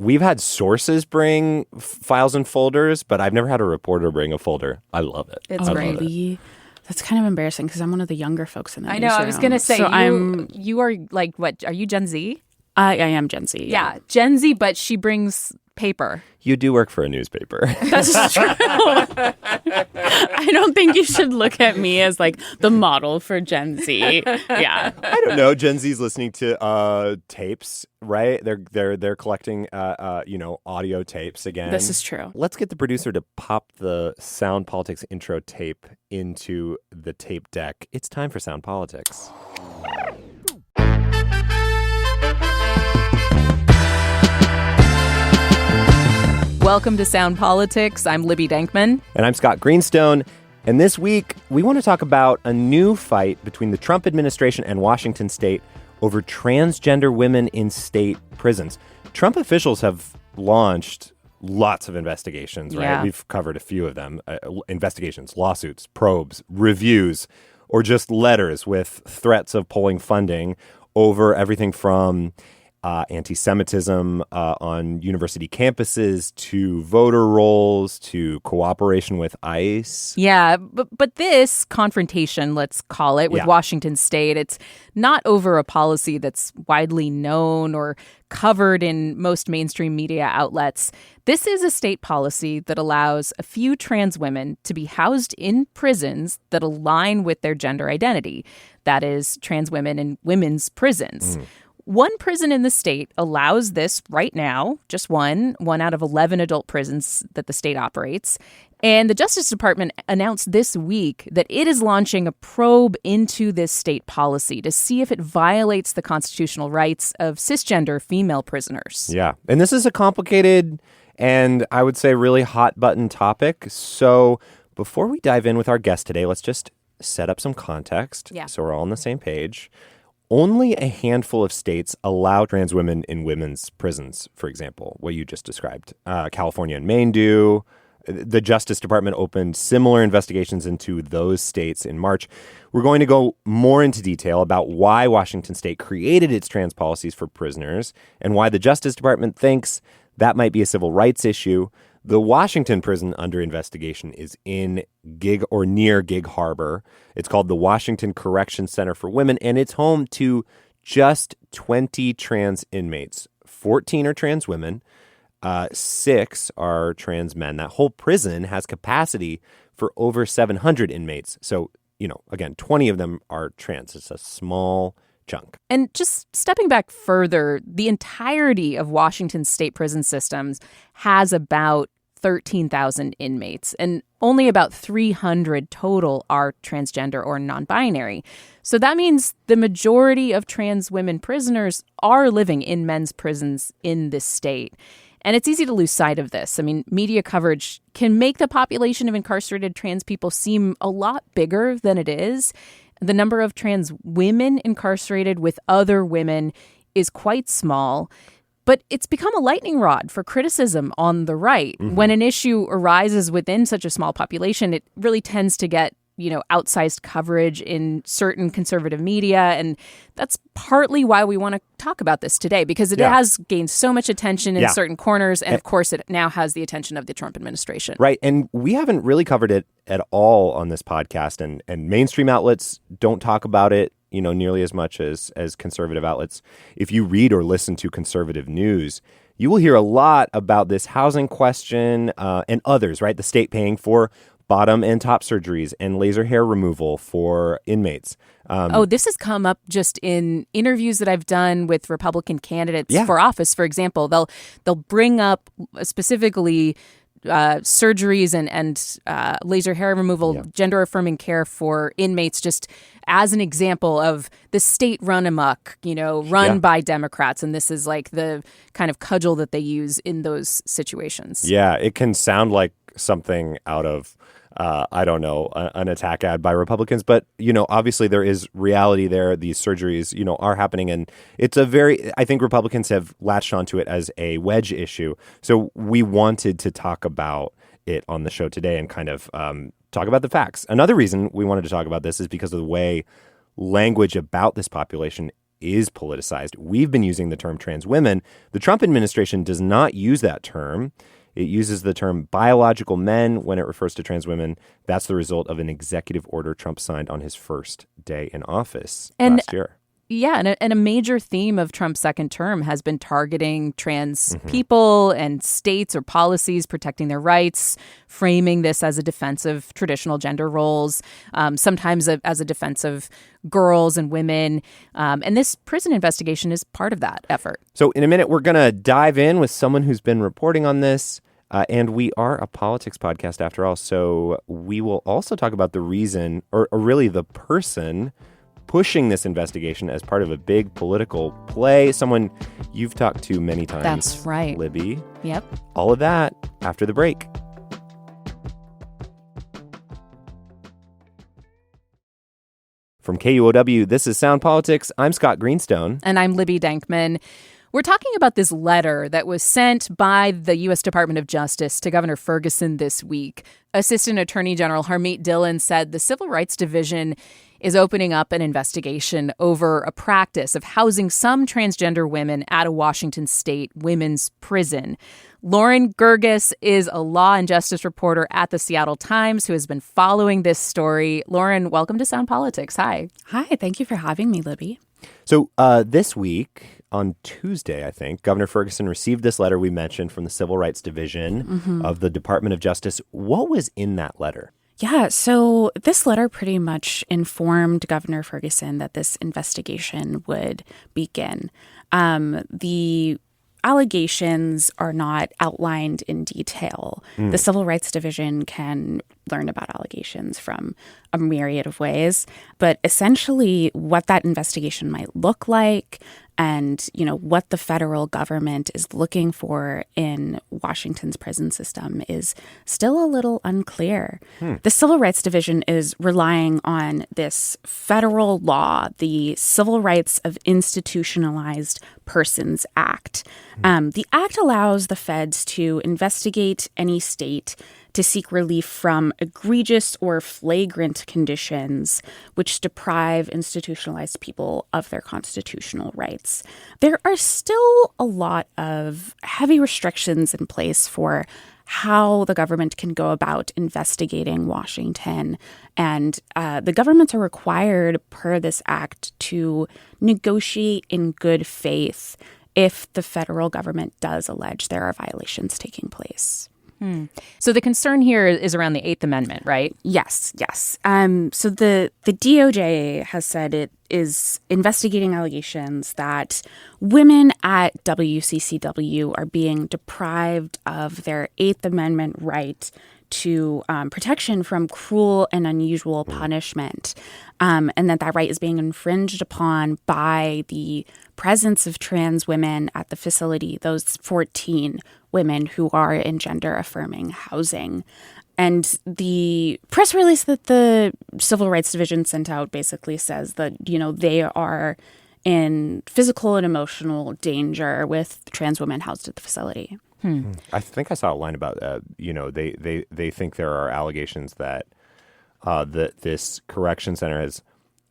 we've had sources bring files and folders, but I've never had a reporter bring a folder. I love it. It's great. That's kind of embarrassing because I'm one of the younger folks in the newsroom. I know. I was going to say, so you are like, what? Are you Gen Z? I am Gen Z. Yeah, Gen Z, but she brings paper. You do work for a newspaper. That's true. I don't think you should look at me as like the model for Gen Z. Yeah. I don't know. Gen Z's listening to tapes, right? They're collecting audio tapes again. This is true. Let's get the producer to pop the Sound Politics intro tape into the tape deck. It's time for Sound Politics. Welcome to Sound Politics. I'm Libby Denkmann. And I'm Scott Greenstone. And this week, we want to talk about a new fight between the Trump administration and Washington state over transgender women in state prisons. Trump officials have launched lots of investigations, right? Yeah. We've covered a few of them. Investigations, lawsuits, probes, reviews, or just letters with threats of pulling funding over everything from anti-Semitism on university campuses to voter rolls to cooperation with ICE. Yeah, but this confrontation, let's call it, with Washington State, it's not over a policy that's widely known or covered in most mainstream media outlets. This is a state policy that allows a few trans women to be housed in prisons that align with their gender identity. That is, trans women in women's prisons. One prison in the state allows this right now, just one out of 11 adult prisons that the state operates. And the Justice Department announced this week that it is launching a probe into this state policy to see if it violates the constitutional rights of cisgender female prisoners. Yeah, and this is a complicated and I would say really hot button topic. So before we dive in with our guest today, let's just set up some context so we're all on the same page. Only a handful of states allow trans women in women's prisons, for example, what you just described. California and Maine do. The Justice Department opened similar investigations into those states in March. We're going to go more into detail about why Washington State created its trans policies for prisoners and why the Justice Department thinks that might be a civil rights issue. The Washington prison under investigation is in Gig or near Gig Harbor. It's called the Washington Correction Center for Women, and it's home to just 20 trans inmates. 14 are trans women. 6 are trans men. That whole prison has capacity for over 700 inmates. So, again, 20 of them are trans. It's a small chunk. And just stepping back further, the entirety of Washington state prison systems has about 13,000 inmates, and only about 300 total are transgender or non-binary. So that means the majority of trans women prisoners are living in men's prisons in this state. And it's easy to lose sight of this. I mean, media coverage can make the population of incarcerated trans people seem a lot bigger than it is. The number of trans women incarcerated with other women is quite small, but it's become a lightning rod for criticism on the right. When an issue arises within such a small population, it really tends to get, outsized coverage in certain conservative media. And that's partly why we want to talk about this today, because it has gained so much attention in certain corners. And of course, it now has the attention of the Trump administration. Right. And we haven't really covered it at all on this podcast. And mainstream outlets don't talk about it, nearly as much as conservative outlets. If you read or listen to conservative news, you will hear a lot about this housing question and others, right? The state paying for bottom and top surgeries and laser hair removal for inmates. This has come up just in interviews that I've done with Republican candidates for office. For example, they'll bring up specifically surgeries and laser hair removal, gender-affirming care for inmates, just as an example of the state run amok, run by Democrats. And this is like the kind of cudgel that they use in those situations. Yeah, it can sound like something out of an attack ad by Republicans. But, obviously there is reality there. These surgeries, are happening. And it's I think Republicans have latched onto it as a wedge issue. So we wanted to talk about it on the show today and kind of talk about the facts. Another reason we wanted to talk about this is because of the way language about this population is politicized. We've been using the term trans women. The Trump administration does not use that term. It uses the term biological men when it refers to trans women. That's the result of an executive order Trump signed on his first day in office last year. Yeah, and a major theme of Trump's second term has been targeting trans people and states or policies protecting their rights, framing this as a defense of traditional gender roles, sometimes as a defense of girls and women. And this prison investigation is part of that effort. So in a minute, we're going to dive in with someone who's been reporting on this. And we are a politics podcast after all. So we will also talk about the reason, or really the person pushing this investigation as part of a big political play, someone you've talked to many times. That's right. Libby. Yep. All of that after the break. From KUOW, this is Sound Politics. I'm Scott Greenstone. And I'm Libby Denkmann. We're talking about this letter that was sent by the U.S. Department of Justice to Governor Ferguson this week. Assistant Attorney General Harmeet Dillon said the Civil Rights Division is opening up an investigation over a practice of housing some transgender women at a Washington state women's prison. Lauren Gerges is a law and justice reporter at the Seattle Times who has been following this story. Lauren, welcome to Sound Politics. Hi. Hi, thank you for having me, Libby. So this week, on Tuesday, I think, Governor Ferguson received this letter we mentioned from the Civil Rights Division of the Department of Justice. What was in that letter? Yeah, so this letter pretty much informed Governor Ferguson that this investigation would begin. The allegations are not outlined in detail. The Civil Rights Division can learn about allegations from a myriad of ways, but essentially what that investigation might look like and, you know, what the federal government is looking for in Washington's prison system is still a little unclear. The Civil Rights Division is relying on this federal law, the Civil Rights of Institutionalized Persons Act. The act allows the feds to investigate any state to seek relief from egregious or flagrant conditions which deprive institutionalized people of their constitutional rights. There are still a lot of heavy restrictions in place for how the government can go about investigating Washington. And the governments are required, per this act, to negotiate in good faith if the federal government does allege there are violations taking place. So the concern here is around the Eighth Amendment, right? Yes. So the DOJ has said it is investigating allegations that women at WCCW are being deprived of their Eighth Amendment right to protection from cruel and unusual punishment, and that right is being infringed upon by the presence of trans women at the facility, those 14 women who are in gender-affirming housing. And the press release that the Civil Rights Division sent out basically says that, you know, they are in physical and emotional danger with trans women housed at the facility. I think I saw a line about, they think there are allegations that this correction center has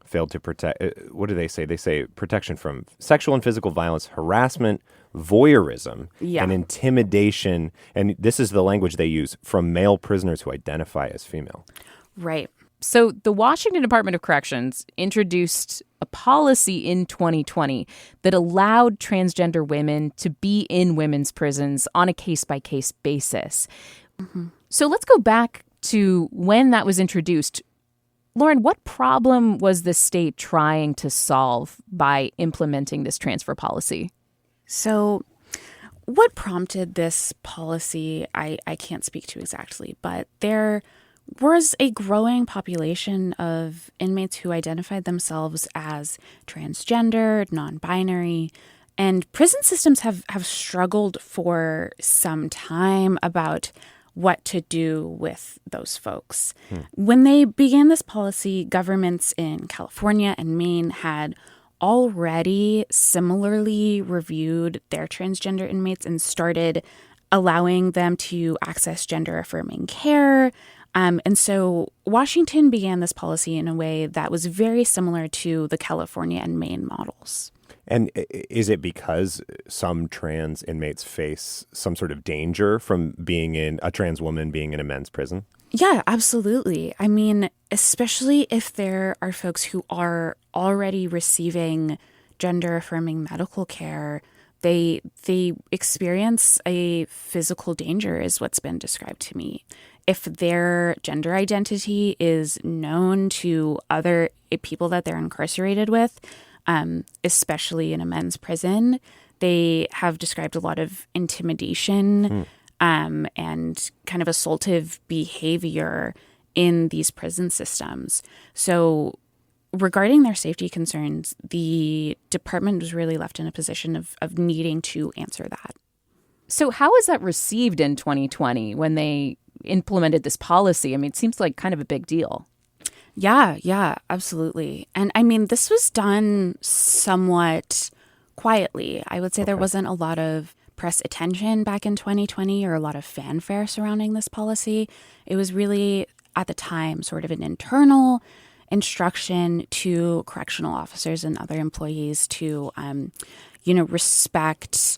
failed to protect. What do they say? They say protection from sexual and physical violence, harassment, voyeurism, and intimidation. And this is the language they use, from male prisoners who identify as female. Right. So the Washington Department of Corrections introduced a policy in 2020 that allowed transgender women to be in women's prisons on a case-by-case basis. So let's go back to when that was introduced. Lauren, what problem was the state trying to solve by implementing this transfer policy? So what prompted this policy, I can't speak to exactly, but there was a growing population of inmates who identified themselves as transgender, non-binary, and prison systems have struggled for some time about what to do with those folks. When they began this policy, governments in California and Maine had already similarly reviewed their transgender inmates and started allowing them to access gender-affirming care. And so Washington began this policy in a way that was very similar to the California and Maine models. And is it because some trans inmates face some sort of danger from being in a trans woman being in a men's prison? Yeah, absolutely. I mean, especially if there are folks who are already receiving gender-affirming medical care, they experience a physical danger is what's been described to me. If their gender identity is known to other people that they're incarcerated with, especially in a men's prison, they have described a lot of intimidation and kind of assaultive behavior in these prison systems. So regarding their safety concerns, the department was really left in a position of needing to answer that. So how was that received in 2020 when they implemented this policy? I mean, it seems like kind of a big deal. Yeah, absolutely. And I mean, this was done somewhat quietly. I would say there wasn't a lot of press attention back in 2020 or a lot of fanfare surrounding this policy. It was really, at the time, sort of an internal instruction to correctional officers and other employees to, respect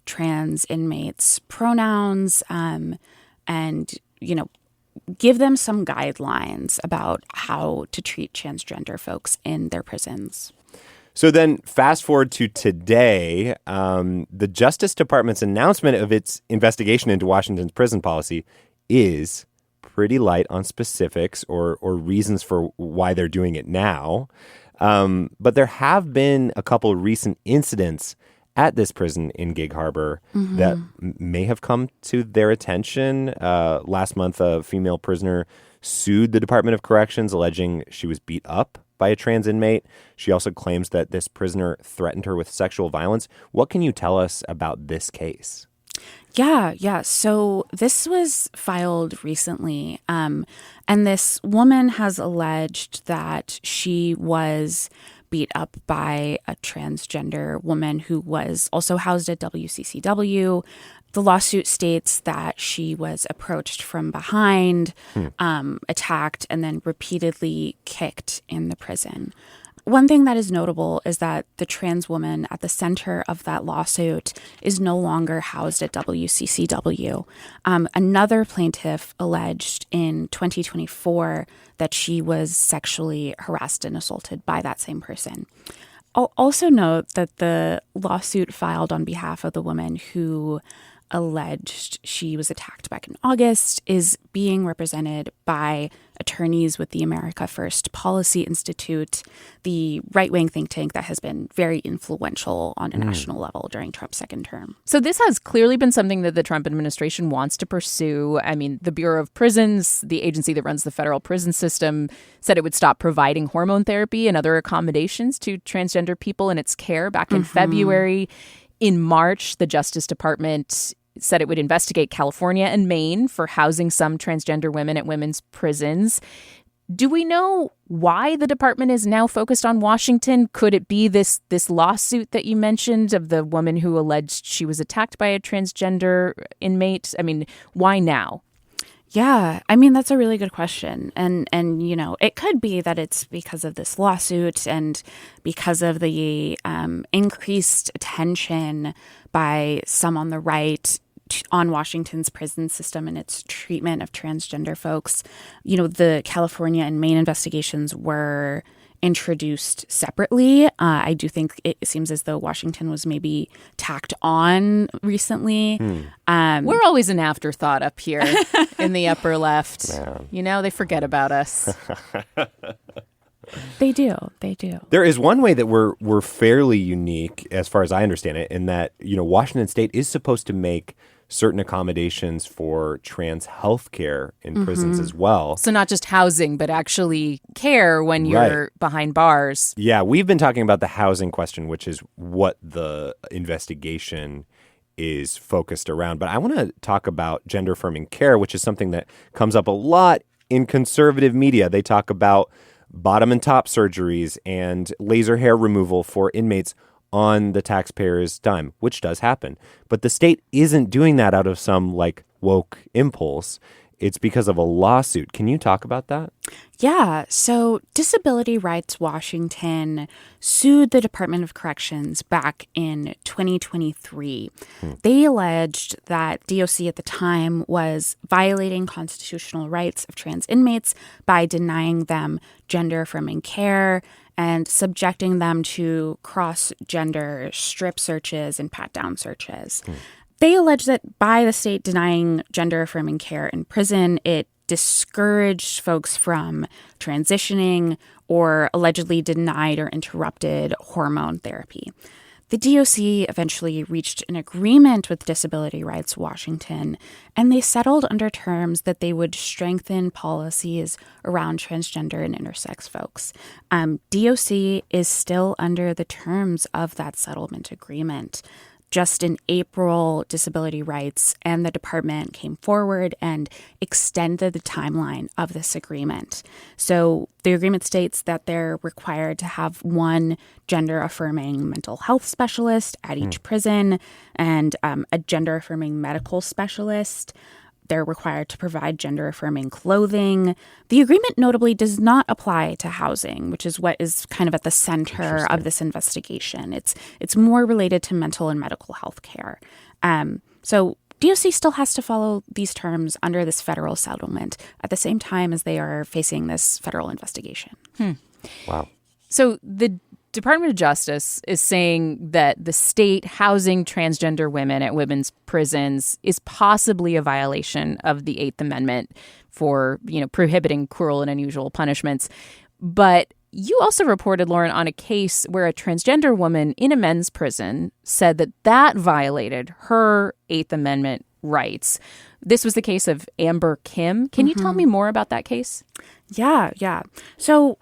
trans inmates' pronouns and, give them some guidelines about how to treat transgender folks in their prisons. So then fast forward to today, the Justice Department's announcement of its investigation into Washington's prison policy is pretty light on specifics or reasons for why they're doing it now. But there have been a couple of recent incidents at this prison in Gig Harbor that may have come to their attention. Last month, a female prisoner sued the Department of Corrections, alleging she was beat up by a trans inmate. She also claims that this prisoner threatened her with sexual violence. What can you tell us about this case? Yeah. So this was filed recently, and this woman has alleged that she was beat up by a transgender woman who was also housed at WCCW. The lawsuit states that she was approached from behind, attacked, and then repeatedly kicked in the prison. One thing that is notable is that the trans woman at the center of that lawsuit is no longer housed at WCCW. Another plaintiff alleged in 2024 that she was sexually harassed and assaulted by that same person. I'll also note that the lawsuit filed on behalf of the woman who alleged she was attacked back in August is being represented by attorneys with the America First Policy Institute, the right-wing think tank that has been very influential on a national level during Trump's second term. So this has clearly been something that the Trump administration wants to pursue. I mean, the Bureau of Prisons, the agency that runs the federal prison system, said it would stop providing hormone therapy and other accommodations to transgender people in its care back in February. In March, the Justice Department said it would investigate California and Maine for housing some transgender women at women's prisons. Do we know why the department is now focused on Washington? Could it be this lawsuit that you mentioned of the woman who alleged she was attacked by a transgender inmate? I mean, why now? Yeah, I mean, that's a really good question. And it could be that it's because of this lawsuit and because of the increased attention by some on the right on Washington's prison system and its treatment of transgender folks. The California and Maine investigations were introduced separately. I do think it seems as though Washington was maybe tacked on recently. We're always an afterthought up here in the upper left. Man. They forget about us. They do. There is one way that we're fairly unique, as far as I understand it, in that, Washington State is supposed to make certain accommodations for trans health care in prisons as well. So not just housing, but actually care when you're behind bars. Yeah, we've been talking about the housing question, which is what the investigation is focused around. But I want to talk about gender-affirming care, which is something that comes up a lot in conservative media. They talk about bottom and top surgeries and laser hair removal for inmates on the taxpayer's dime, which does happen. But the state isn't doing that out of some woke impulse. it's because of a lawsuit. Can you talk about that? Yeah. So Disability Rights Washington sued the Department of Corrections back in 2023. They alleged that DOC at the time was violating constitutional rights of trans inmates by denying them gender-affirming care and subjecting them to cross-gender strip searches and pat-down searches. They allege that by the state denying gender-affirming care in prison, it discouraged folks from transitioning or allegedly denied or interrupted hormone therapy. The DOC eventually reached an agreement with Disability Rights Washington, and they settled under terms that they would strengthen policies around transgender and intersex folks. DOC is still under the terms of that settlement agreement. Just in April, Disability Rights and the department came forward and extended the timeline of this agreement. So the agreement states that they're required to have one gender-affirming mental health specialist at each prison and a gender-affirming medical specialist. They're required to provide gender-affirming clothing. The agreement notably does not apply to housing, which is what is kind of at the center of this investigation. It's more related to mental and medical health care. So DOC still has to follow these terms under this federal settlement at the same time as they are facing this federal investigation. Wow. So the Department of Justice is saying that the state housing transgender women at women's prisons is possibly a violation of the Eighth Amendment for, prohibiting cruel and unusual punishments. But you also reported, Lauren, on a case where a transgender woman in a men's prison said that violated her Eighth Amendment rights. This was the case of Amber Kim. Can you tell me more about that case? Yeah. So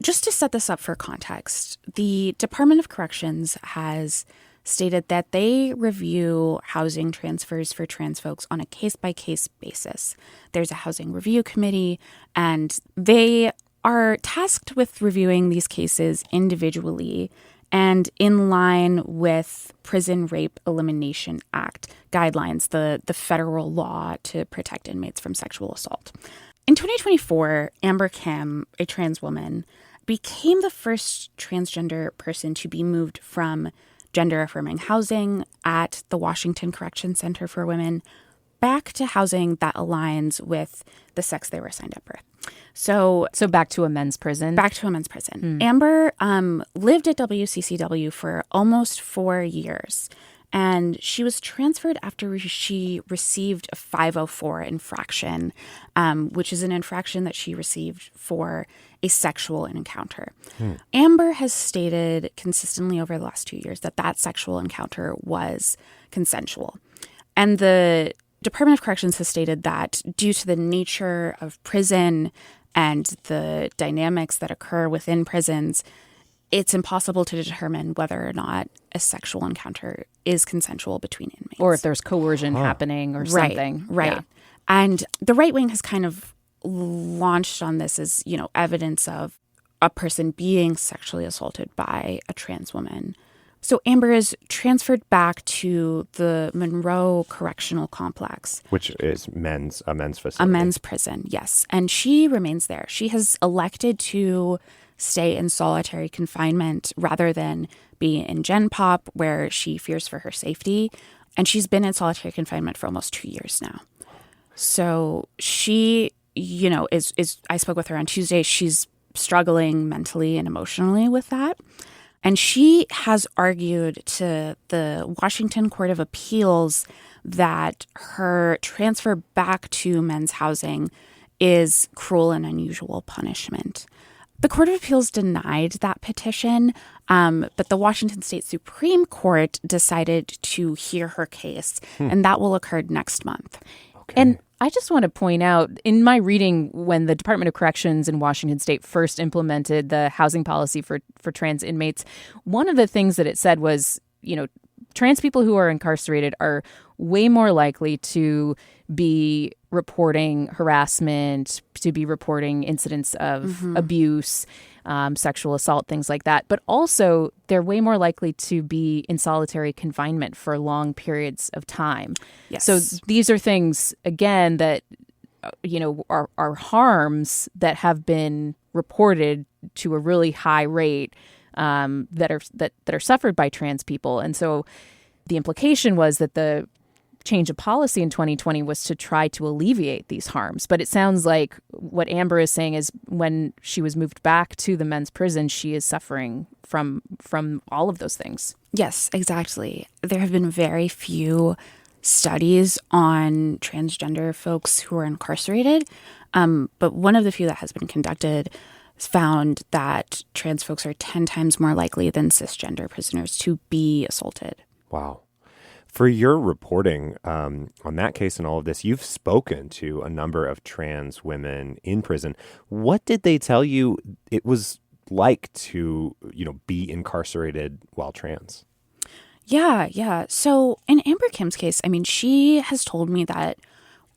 just to set this up for context, the Department of Corrections has stated that they review housing transfers for trans folks on a case-by-case basis. There's a housing review committee, and they are tasked with reviewing these cases individually and in line with Prison Rape Elimination Act guidelines, the federal law to protect inmates from sexual assault. In 2024, Amber Kim, a trans woman, became the first transgender person to be moved from gender-affirming housing at the Washington Correction Center for Women back to housing that aligns with the sex they were assigned at birth. So back to a men's prison? Back to a men's prison. Amber lived at WCCW for almost 4 years, and she was transferred after she received a 504 infraction, which is an infraction that she received for a sexual encounter. Amber has stated consistently over the last 2 years that sexual encounter was consensual. And the Department of Corrections has stated that due to the nature of prison and the dynamics that occur within prisons, it's impossible to determine whether or not a sexual encounter is consensual between inmates. Or if there's coercion happening or something. Right. Yeah. And the right wing has kind of launched on this as, evidence of a person being sexually assaulted by a trans woman. So Amber is transferred back to the Monroe Correctional Complex. Which is a men's facility. A men's prison, yes. And she remains there. She has elected to stay in solitary confinement rather than be in Gen Pop, where she fears for her safety. And she's been in solitary confinement for almost 2 years now. So she, is I spoke with her on Tuesday. She's struggling mentally and emotionally with that. And she has argued to the Washington Court of Appeals that her transfer back to men's housing is cruel and unusual punishment. The Court of Appeals denied that petition, but the Washington State Supreme Court decided to hear her case, and that will occur next month. Okay. And I just want to point out, in my reading, when the Department of Corrections in Washington State first implemented the housing policy for trans inmates, one of the things that it said was, trans people who are incarcerated are way more likely to be reporting harassment, to be reporting incidents of abuse, sexual assault, things like that. But also, they're way more likely to be in solitary confinement for long periods of time. Yes. So these are things, again, that are harms that have been reported to a really high rate that are suffered by trans people. And so the implication was that the change of policy in 2020 was to try to alleviate these harms. But it sounds like what Amber is saying is when she was moved back to the men's prison, she is suffering from all of those things. Yes, exactly. There have been very few studies on transgender folks who are incarcerated. But one of the few that has been conducted found that trans folks are 10 times more likely than cisgender prisoners to be assaulted. Wow. For your reporting on that case and all of this, you've spoken to a number of trans women in prison. What did they tell you it was like to, be incarcerated while trans? Yeah. So in Amber Kim's case, she has told me that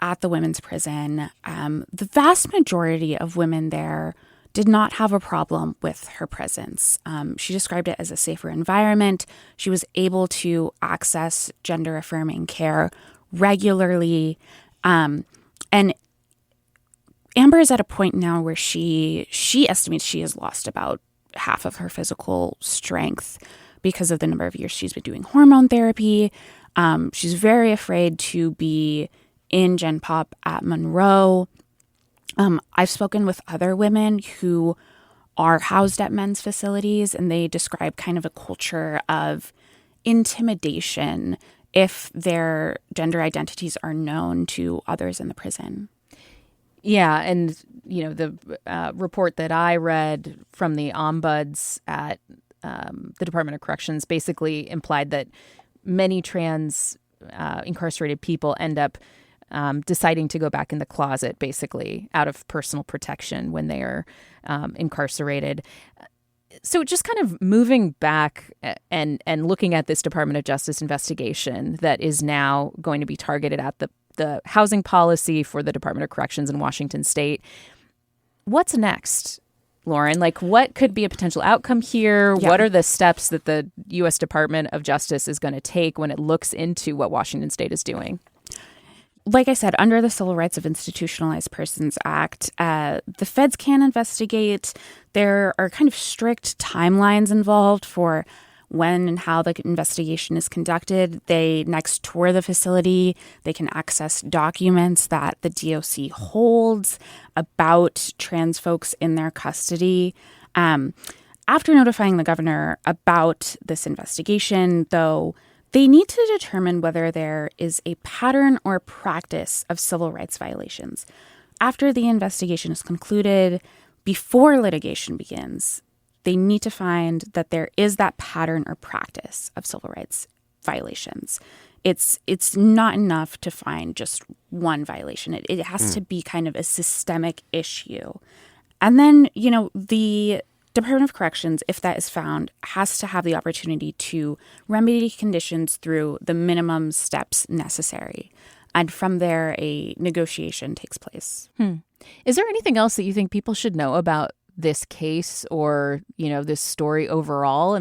at the women's prison, the vast majority of women there did not have a problem with her presence. She described it as a safer environment. She was able to access gender-affirming care regularly. And Amber is at a point now where she estimates she has lost about half of her physical strength because of the number of years she's been doing hormone therapy. She's very afraid to be in Gen Pop at Monroe. I've spoken with other women who are housed at men's facilities, and they describe kind of a culture of intimidation if their gender identities are known to others in the prison. Yeah, and the report that I read from the ombuds at the Department of Corrections basically implied that many trans incarcerated people end up deciding to go back in the closet, basically, out of personal protection when they are incarcerated. So just kind of moving back and looking at this Department of Justice investigation that is now going to be targeted at the housing policy for the Department of Corrections in Washington State. What's next, Lauren? What could be a potential outcome here? Yeah. What are the steps that the U.S. Department of Justice is going to take when it looks into what Washington State is doing? Like I said, under the Civil Rights of Institutionalized Persons Act, the feds can investigate. There are kind of strict timelines involved for when and how the investigation is conducted. They next tour the facility. They can access documents that the DOC holds about trans folks in their custody. After notifying the governor about this investigation, though, they need to determine whether there is a pattern or practice of civil rights violations. After the investigation is concluded, before litigation begins, they need to find that there is that pattern or practice of civil rights violations. It's not enough to find just one violation. It has to be kind of a systemic issue. And then, the Department of Corrections, if that is found, has to have the opportunity to remedy conditions through the minimum steps necessary. And from there, a negotiation takes place. Is there anything else that you think people should know about this case or, this story overall?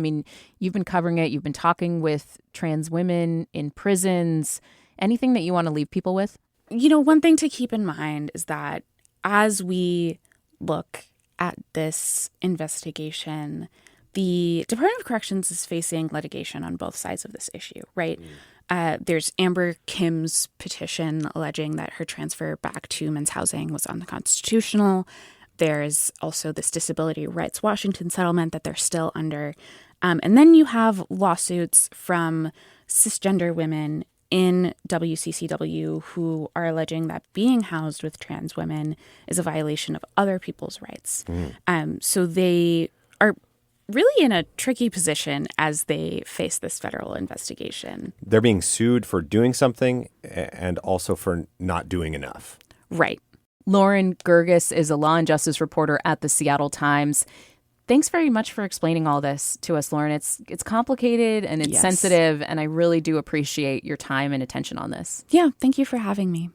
You've been covering it. You've been talking with trans women in prisons. Anything that you want to leave people with? One thing to keep in mind is that as we look at this investigation, the Department of Corrections is facing litigation on both sides of this issue, right? There's Amber Kim's petition alleging that her transfer back to men's housing was unconstitutional. There's also this Disability Rights Washington settlement that they're still under. And then you have lawsuits from cisgender women in WCCW who are alleging that being housed with trans women is a violation of other people's rights. So they are really in a tricky position as they face this federal investigation. They're being sued for doing something and also for not doing enough. Right. Lauren Gerges is a law and justice reporter at the Seattle Times. Thanks very much for explaining all this to us, Lauren. It's complicated and it's sensitive, and I really do appreciate your time and attention on this. Yeah, thank you for having me.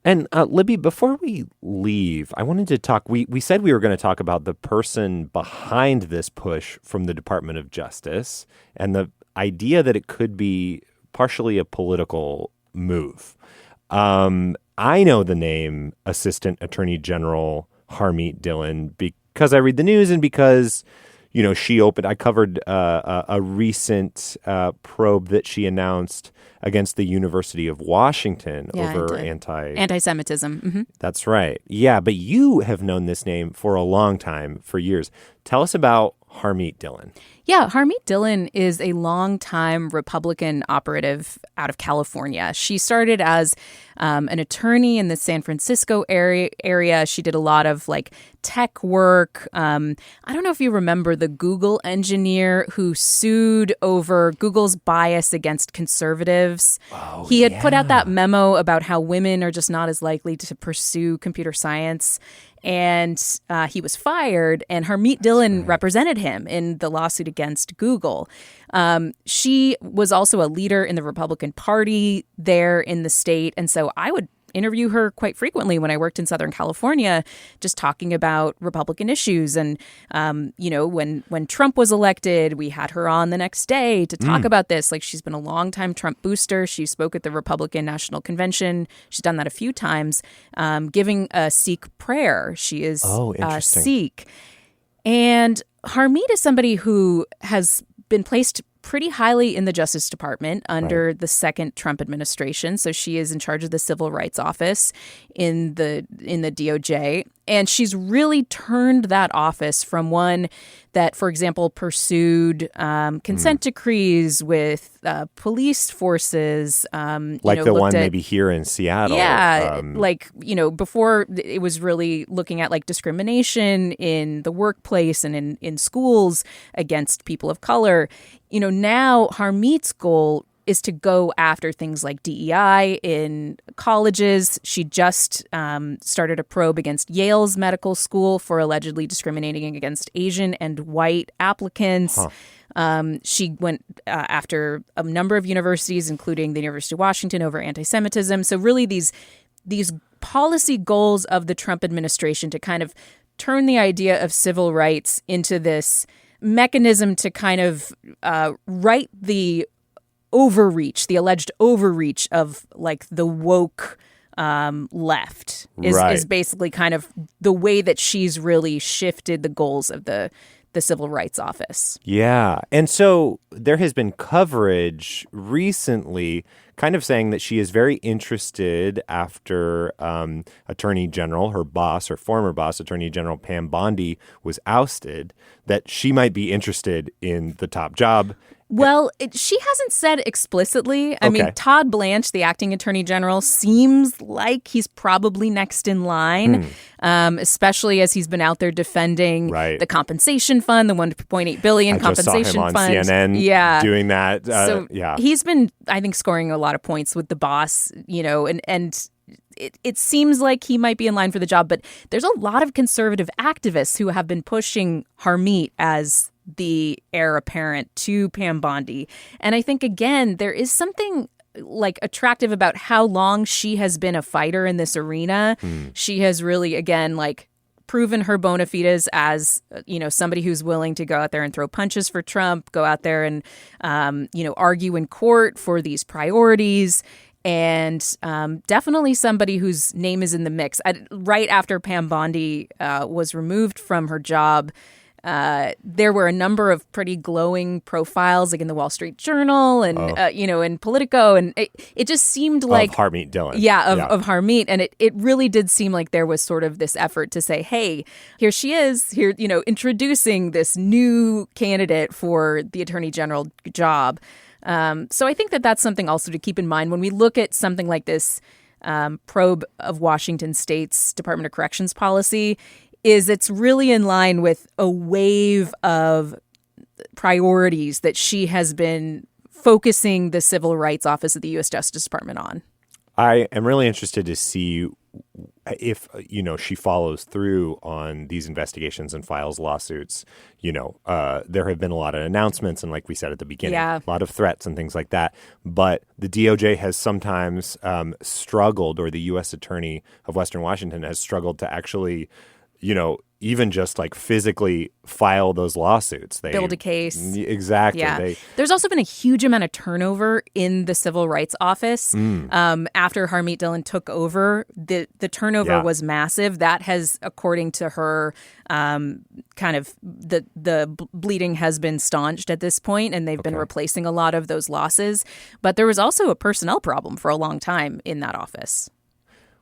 And Libby, before we leave, I wanted to talk, we said we were going to talk about the person behind this push from the Department of Justice and the idea that it could be partially a political move. I know the name Assistant Attorney General Harmeet Dillon because I read the news and because, I covered a recent probe that she announced against the University of Washington over anti-Semitism. Mm-hmm. That's right. Yeah, but you have known this name for a long time, for years. Tell us about Harmeet Dillon. Yeah, Harmeet Dillon is a longtime Republican operative out of California. She started as an attorney in the San Francisco area. She did a lot of tech work. I don't know if you remember the Google engineer who sued over Google's bias against conservatives. Oh, he had put out that memo about how women are just not as likely to pursue computer science. And he was fired, and Harmeet Dillon represented him in the lawsuit against Google. She was also a leader in the Republican Party there in the state, and so I would interview her quite frequently when I worked in Southern California, just talking about Republican issues. And, when Trump was elected, we had her on the next day to talk about this. She's been a longtime Trump booster. She spoke at the Republican National Convention. She's done that a few times, giving a Sikh prayer. She is Sikh. And Harmeet is somebody who has been placed pretty highly in the Justice Department under the second Trump administration. So she is in charge of the Civil Rights Office in the DOJ. And she's really turned that office from one that, for example, pursued consent decrees with police forces. The one maybe here in Seattle. Yeah, before it was really looking at discrimination in the workplace and in schools against people of color. Now Harmeet's goal is to go after things like DEI in colleges. She just started a probe against Yale's medical school for allegedly discriminating against Asian and white applicants. She went after a number of universities, including the University of Washington, over anti-Semitism. So really these policy goals of the Trump administration to kind of turn the idea of civil rights into this mechanism to kind of right the alleged overreach of the woke left is basically kind of the way that she's really shifted the goals of the Civil Rights Office. Yeah. And so there has been coverage recently kind of saying that she is very interested after Attorney General, her former boss, Attorney General Pam Bondi, was ousted, that she might be interested in the top job. Well, she hasn't said explicitly. I mean, Todd Blanche, the acting attorney general, seems like he's probably next in line, especially as he's been out there defending the compensation fund, the $1.8 billion compensation fund. I just saw him on CNN doing that. So he's been, I think, scoring a lot of points with the boss, and it seems like he might be in line for the job. But there's a lot of conservative activists who have been pushing Harmeet as the heir apparent to Pam Bondi. And I think, again, there is something attractive about how long she has been a fighter in this arena. She has really, again, proven her bona fides as, somebody who's willing to go out there and throw punches for Trump, go out there and, argue in court for these priorities. And definitely somebody whose name is in the mix. Right after Pam Bondi was removed from her job, there were a number of pretty glowing profiles, in the Wall Street Journal and, in Politico. And it just seemed like... Of Harmeet Dillon. Of Harmeet. And it really did seem like there was sort of this effort to say, hey, here she is, introducing this new candidate for the Attorney General job. So I think that's something also to keep in mind when we look at something like this probe of Washington State's Department of Corrections policy. It's really in line with a wave of priorities that she has been focusing the Civil Rights Office of the U.S. Justice Department on. I am really interested to see if, she follows through on these investigations and files lawsuits. There have been a lot of announcements and, like we said at the beginning, a lot of threats and things like that. But the DOJ has sometimes struggled, or the U.S. Attorney of Western Washington has struggled to actually even just like physically file those lawsuits. They build a case. Exactly. Yeah. There's also been a huge amount of turnover in the civil rights office. After Harmeet Dillon took over, the turnover was massive. That has, according to her, kind of the bleeding has been staunched at this point, and they've been replacing a lot of those losses. But there was also a personnel problem for a long time in that office.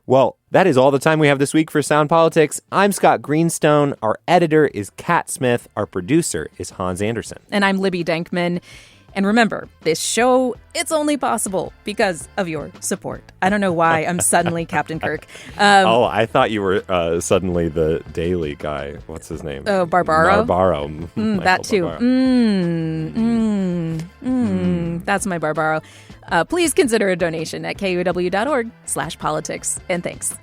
Well, that is all the time we have this week for Sound Politics. I'm Scott Greenstone. Our editor is Kat Smith. Our producer is Hans Anderson. And I'm Libby Denkmann. And remember, this show, it's only possible because of your support. I don't know why I'm suddenly Captain Kirk. I thought you were suddenly the Daily guy. What's his name? Oh, Barbaro? That too. That's my Barbaro. Please consider a donation at kuow.org/politics. And thanks.